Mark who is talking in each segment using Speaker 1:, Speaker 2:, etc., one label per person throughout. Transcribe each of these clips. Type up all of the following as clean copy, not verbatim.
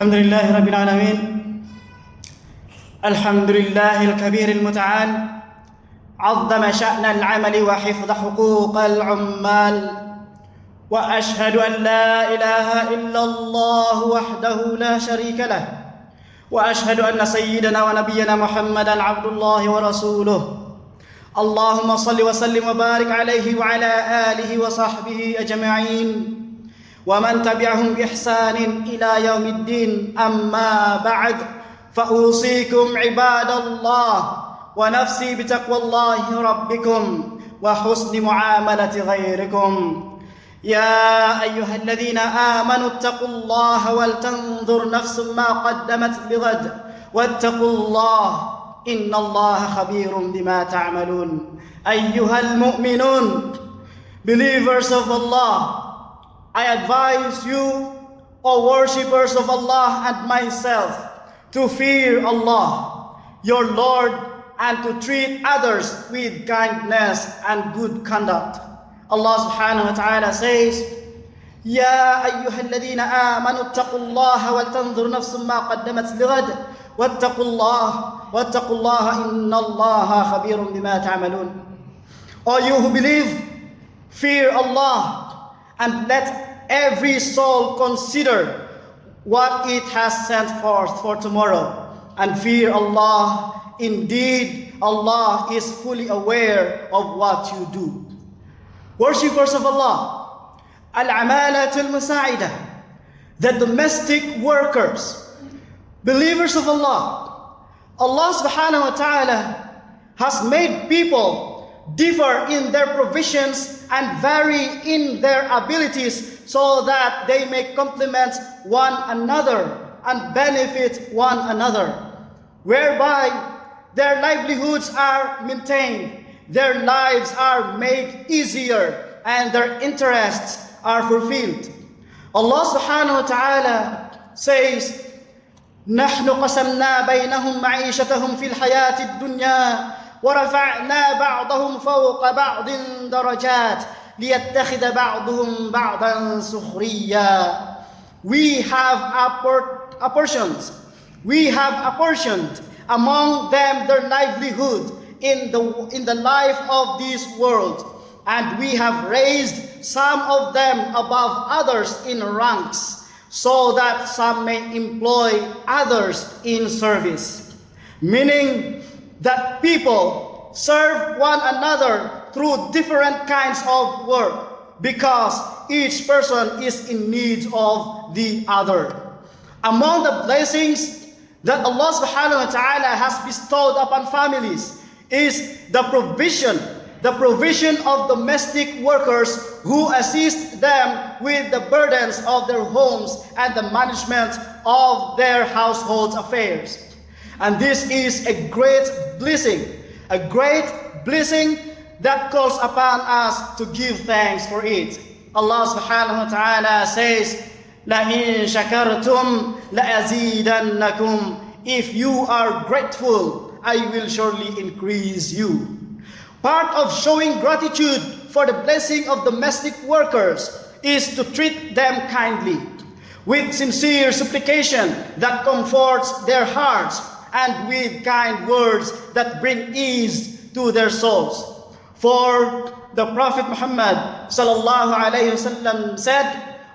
Speaker 1: الحمد لله رب العالمين. الحمد لله الكبير المتعال، عظم شأن العمل وحفظ حقوق العمال، وأشهد أن لا إله إلا الله وحده لا شريك له، وأشهد أن سيدنا ونبينا محمدا عبد الله ورسوله. اللهم صل وسلم وبارك عليه وعلى آله وصحبه أجمعين ومن تبعهم بإحسان إلى يوم الدين. أما بعد، فأوصيكم عباد الله ونفسي بتقوى الله ربكم وحسن معاملة غيركم. يا أيها الذين آمنوا اتقوا الله ولتنظر نفس ما قدمت لغد واتقوا الله إن الله خبير بما تعملون. أيها المؤمنون, believers of Allah, I advise you, O worshippers of Allah and myself, to fear Allah, your Lord, and to treat others with kindness and good conduct. Allah subhanahu wa ta'ala says, يا أيها الذين آمنوا اتقوا الله ولتنظر نفس ما قدمت لغد واتقوا الله إن الله خبير بما تعملون. O you who believe, fear Allah and let every soul consider what it has sent forth for tomorrow, and fear Allah. Indeed, Allah is fully aware of what you do. Worshippers of Allah, al-amalatul musa'ida, the domestic workers, believers of Allah, Allah subhanahu wa ta'ala has made people differ in their provisions and vary in their abilities so that they may complement one another and benefit one another, whereby their livelihoods are maintained, their lives are made easier, and their interests are fulfilled. Allah subhanahu wa ta'ala says, نحن قسمنا بينهم معيشتهم في الحياة الدنيا ورفعنا بعضهم فوق بعض درجات ليتخذ بعضهم بعضا سخريا. We have apportioned among them their livelihood in the life of this world, and we have raised some of them above others in ranks, so that some may employ others in service. Meaning that people serve one another through different kinds of work because each person is in need of the other. Among the blessings that Allah subhanahu wa ta'ala has bestowed upon families is the provision of domestic workers who assist them with the burdens of their homes and the management of their household affairs. And this is a great blessing that calls upon us to give thanks for it. Allah subhanahu wa ta'ala says, لَإِن شَكَرْتُمْ لَأَزِيدَنَّكُمْ. If you are grateful, I will surely increase you. Part of showing gratitude for the blessing of domestic workers is to treat them kindly, with sincere supplication that comforts their hearts, and with kind words that bring ease to their souls. For the Prophet Muhammad sallallahu alayhi wasallam said,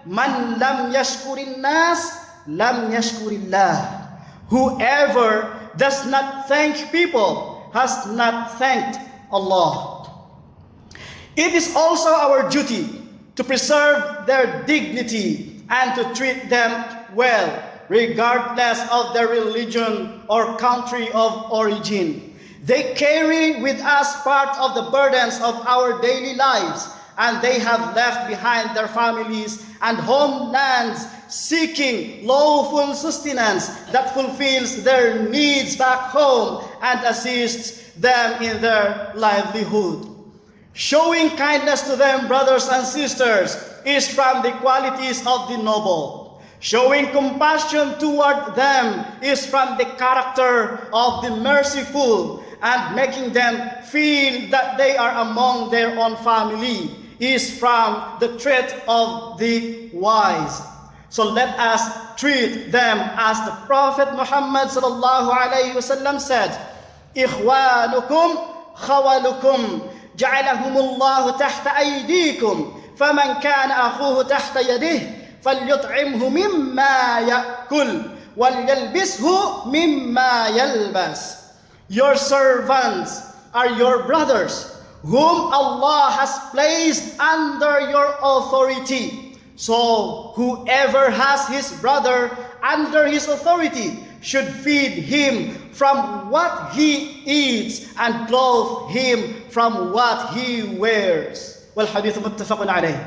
Speaker 1: "Man lam yashkurin nas, lam yashkurillah." Whoever does not thank people has not thanked Allah. It is also our duty to preserve their dignity and to treat them well, regardless of their religion or country of origin. They carry with us part of the burdens of our daily lives, and they have left behind their families and homelands seeking lawful sustenance that fulfills their needs back home and assists them in their livelihood. Showing kindness to them, brothers and sisters, is from the qualities of the noble. Showing compassion toward them is from the character of the merciful, and making them feel that they are among their own family is from the trait of the wise. So let us treat them as the Prophet Muhammad sallallahu alayhi wasallam said, "Ikhwanukum khawalukum ja'alahumullahu tahta aydikum, faman kana akhuhu tahta yadihi falyut'imhu mimma ya'kul walyalbishu mimma yalbas." Your servants are your brothers, whom Allah has placed under your authority. So whoever has his brother under his authority should feed him from what he eats and clothe him from what he wears. Wal hadith muttafaqun alayh.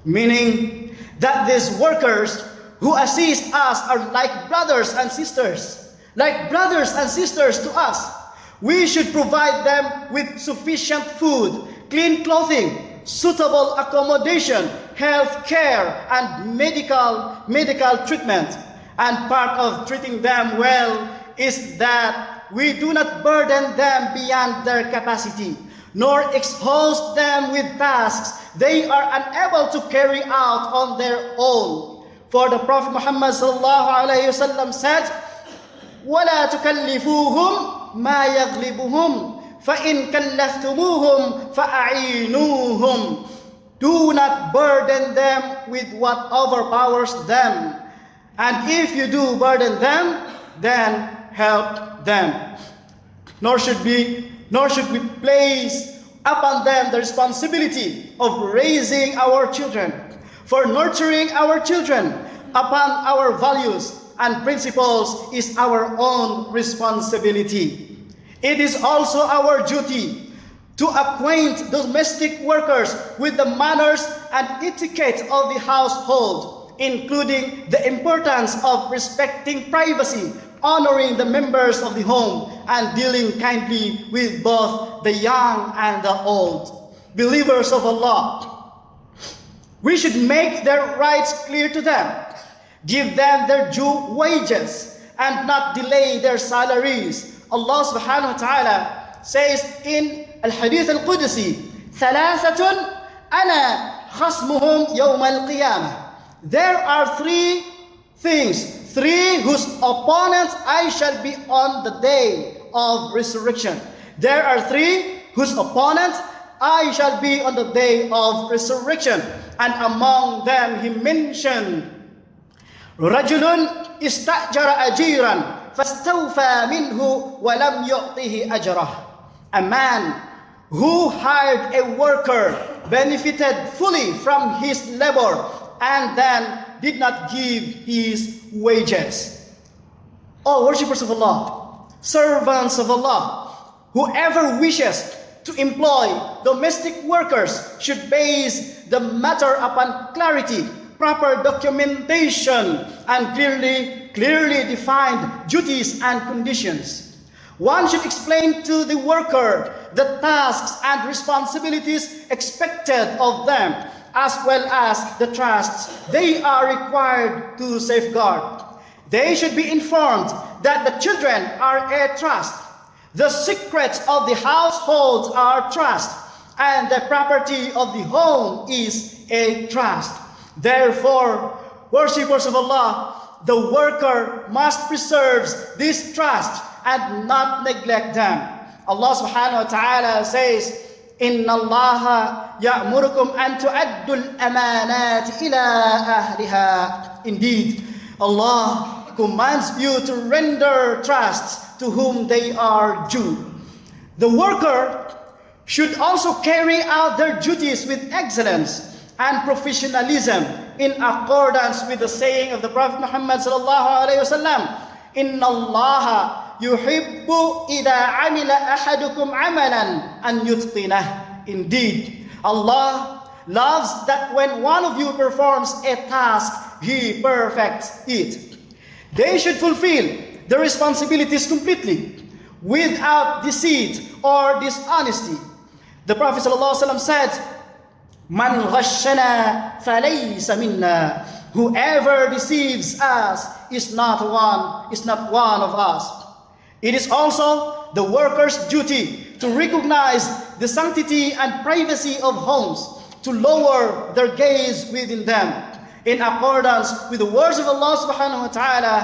Speaker 1: Meaning that these workers who assist us are like brothers and sisters. Like brothers and sisters to us. We should provide them with sufficient food, clean clothing, suitable accommodation, health care, and medical treatment. And part of treating them well is that we do not burden them beyond their capacity, nor expose them with tasks they are unable to carry out on their own. For the Prophet Muhammad sallallahu alayhi wasallam said, وَلَا تُكَلِّفُوهُمْ مَا يَغْلِبُهُمْ فَإِنْ كَلَّفْتُمُوهُمْ فَأَعِينُوهُمْ. Do not burden them with what overpowers them. And if you do burden them, then help them. Nor should we place upon them the responsibility of raising our children, for nurturing our children upon our values and principles is our own responsibility. It is also our duty to acquaint domestic workers with the manners and etiquette of the household, including the importance of respecting privacy, honoring the members of the home, and dealing kindly with both the young and the old. Believers of Allah, we should make their rights clear to them, give them their due wages, and not delay their salaries. Allah subhanahu wa ta'ala says in Al-Hadith Al-Qudsi, ثَلَاثَةٌ أَنَا خَصْمُهُمْ يَوْمَ الْقِيَامَةِ. There are three things, three whose opponents I shall be on the day of resurrection. There are three whose opponents I shall be on the day of resurrection. And among them he mentioned, رَجُلٌ إِسْتَأْجَرَ أَجِيرًا فَاسْتَوْفَى مِنْهُ وَلَمْ يُعْطِهِ أَجْرَهُ. A man who hired a worker, benefited fully from his labor, and then did not give his wages. Oh, worshippers of Allah, servants of Allah, whoever wishes to employ domestic workers should base the matter upon clarity, proper documentation, and clearly defined duties and conditions. One should explain to the worker the tasks and responsibilities expected of them, as well as the trusts they are required to safeguard. They should be informed that the children are a trust, the secrets of the household are trust, and the property of the home is a trust. Therefore, worshippers of Allah, the worker must preserve this trust and not neglect them. Allah subhanahu wa ta'ala says, إِنَّ اللَّهَ يَأْمُرُكُمْ أَن تُؤَدُّوا الْأَمَانَاتِ إِلَىٰ أَهْلِهَا. Indeed, Allah commands you to render trusts to whom they are due. The worker should also carry out their duties with excellence and professionalism in accordance with the saying of the Prophet Muhammad sallallahu alaihi wasallam, "Inna Allah yuhibbu idha amila ahadukum amalan an yutqinah." Indeed, Allah loves that when one of you performs a task, he perfects it. They should fulfill the responsibilities completely, without deceit or dishonesty. The Prophet sallallahu alaihi wasallam said, "Man ghashana falaysa minna." Whoever deceives us is not one of us. It is also the worker's duty to recognize the sanctity and privacy of homes, to lower their gaze within them. in accordance with the words of Allah subhanahu wa ta'ala,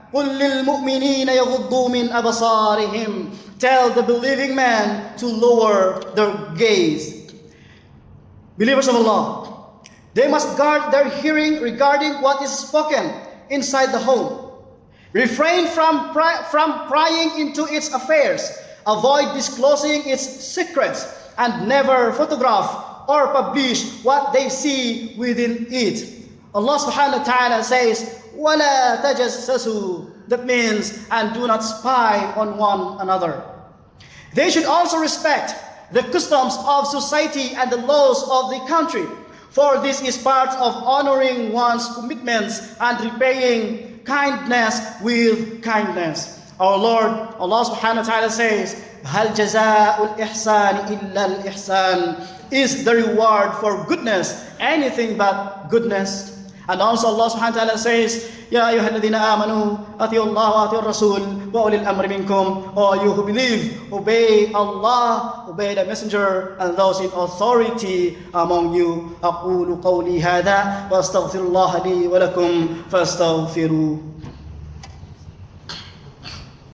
Speaker 1: قُلْ لِلْمُؤْمِنِينَ يَغُضُّوا مِنْ أَبْصَارِهِمْ. Tell the believing man to lower their gaze. Believers of Allah, they must guard their hearing regarding what is spoken inside the home. Refrain from prying into its affairs. Avoid disclosing its secrets, and never photograph or publish what they see within it. Allah subhanahu wa ta'ala says, وَلَا تَجَسَّسُوا. That means, and do not spy on one another. They should also respect the customs of society and the laws of the country, for this is part of honoring one's commitments and repaying kindness with kindness. Our Lord, Allah subhanahu wa ta'ala says, هَلْ جَزَاءُ الْإِحْسَانِ إِلَّا الْإِحْسَانِ. Is the reward for goodness anything but goodness? And also Allah subhanahu wa ta'ala says, يَا أَيُّهَا الَّذِينَ آمَنُوا أَطِيعُوا اللَّهَ وَأَطِيعُوا الرَّسُولَ وَأُولِي الْأَمْرِ مِنكُمْ. All you who believe, obey Allah, obey the Messenger, and those in authority among you. أَقُولُ قَوْلِي هَذَا وَأَسْتَغْفِرُ اللَّهَ لِي وَلَكُمْ فَاسْتَغْفِرُوهُ.